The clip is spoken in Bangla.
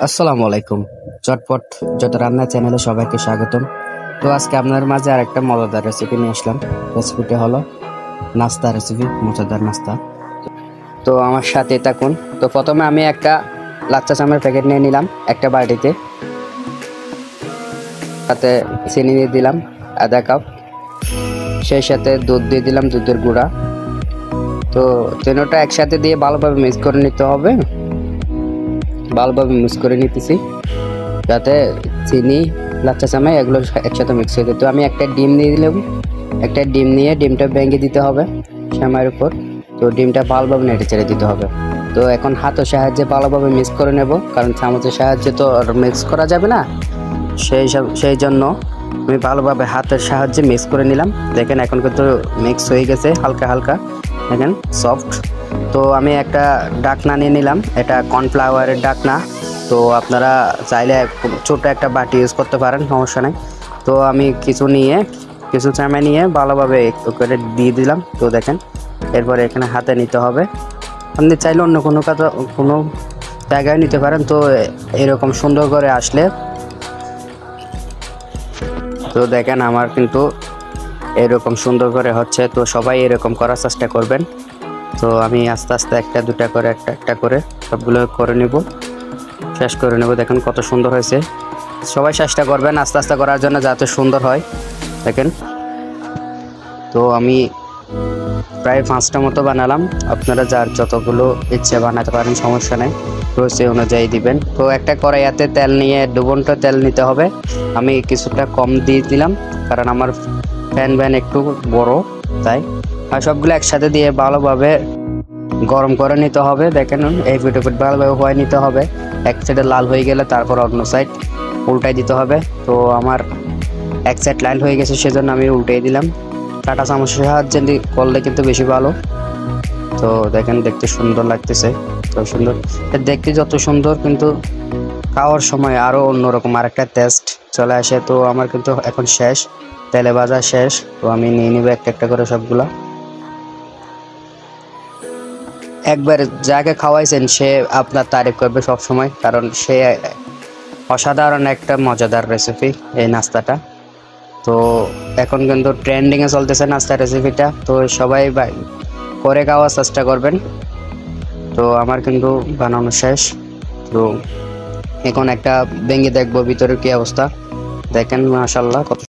আসসালামু আলাইকুম। চটপট যত রান্না চ্যানেলে সবাইকে স্বাগতম। তো আজকে আপনার মাঝে আরেকটা মজাদার রেসিপি নিয়ে আসলাম। রেসিপিটা হলো নাস্তা রেসিপি, মজাদার নাস্তা। তো আমার সাথে থাকুন। তো প্রথমে আমি একটা লাচ্চা চামের প্যাকেট নিয়ে নিলাম একটা বাটিতে, সাথে চিনি দিয়ে দিলাম আধা কাপ, সেই সাথে দুধ দিয়ে দিলাম, দুধের গুঁড়া। তো তিনটা একসাথে দিয়ে ভালোভাবে মিক্স করে নিতে হবে। ভালোভাবে মিক্স করে নিতেছি যাতে চিনি, লাচ্চা চামাই এগুলো একসাথে মিক্স হয়ে যায়। তো আমি একটা ডিম দিয়ে দিলাম, একটা ডিম নিয়ে ডিমটা ভেঙে দিতে হবে সেমাইয়ের উপর। তো ডিমটা ভালোভাবে নেড়ে চেড়ে দিতে হবে। তো এখন হাতের সাহায্যে ভালোভাবে মিক্স করে নেব, কারণ চামচের সাহায্যে তো আর মিক্স করা যাবে না। সেই জন্য আমি ভালোভাবে হাতের সাহায্যে মিক্স করে নিলাম। দেখেন এখন কিন্তু মিক্স হয়ে গেছে হালকা হালকা, দেখেন সফট। তো আমি একটা ডাকনা নিয়ে নিলাম, এটা কর্নফ্লাওয়ারের ডাকনা। তো আপনারা চাইলে ছোট একটা বাটি ইউজ করতে পারেন, সমস্যা নেই। তো আমি কিছু চামচ নিয়ে ভালোভাবে করে দিয়ে দিলাম। তো দেখেন এরপরে এখানে হাতে নিতে হবে। আপনি চাইলে অন্য কোনো জায়গায় নিতে পারেন। তো এরকম সুন্দর করে আসলে, তো দেখেন আমার কিন্তু এরকম সুন্দর করে হচ্ছে। তো সবাই এরকম করার চেষ্টা করবেন। তো আমি আস্তে আস্তে একটা একটা করে সবগুলো করে নেব, শেষ করে নেব। দেখেন কত সুন্দর হয়েছে। সবাই চেষ্টা করবেন আস্তে আস্তে করার জন্য, যাতে সুন্দর হয়। দেখেন তো আমি প্রায় 5টা মতো বানালাম। আপনারা যার যতগুলো ইচ্ছে বানাতে পারেন, সমস্যা নেই। তো সেই অনুযায়ী দিবেন। তো একটা কড়াইয়াতে তেল নিয়ে ডুবন্ত তেল নিতে হবে। আমি কিছুটা কম দিয়ে দিলাম, কারণ আমার প্যান একটু বড়, তাই। আর সবগুলো একসাথে দিয়ে ভালোভাবে গরম করে নিতে হবে। দেখেন এই পিঠ ভালোভাবে হয়ে নিতে হবে। এক সাইডে লাল হয়ে গেলে তারপর অন্য সাইড উল্টাই দিতে হবে। তো আমার এক সাইড লাল হয়ে গেছে, সেজন্য আমি উল্টাই দিলাম। কাঁটা চামচের সাহায্যে করলে কিন্তু বেশি ভালো। তো দেখেন দেখতে সুন্দর লাগতেছে। তো সুন্দর দেখতে যত সুন্দর, কিন্তু খাওয়ার সময় আরও অন্যরকম আরেকটা টেস্ট চলে আসে। তো আমার কিন্তু এখন শেষ, তেলে ভাজা শেষ। তো আমি নিয়ে নিব একটা করে সবগুলা। একবার যাকে খাওয়াইছেন সে আপনার তারিফ করবে সব সময়, কারণ সে অসাধারণ একটা মজাদার রেসিপি এই নাস্তাটা। তো এখন কিন্তু ট্রেন্ডিংয়ে চলতেছে নাস্তা রেসিপিটা। তো সবাই করে খাওয়ার চেষ্টা করবেন। তো আমার কিন্তু বানানো শেষ। তো এখন একটা ভেঙে দেখবো ভিতরে কি অবস্থা। দেখেন মাশাআল্লাহ কত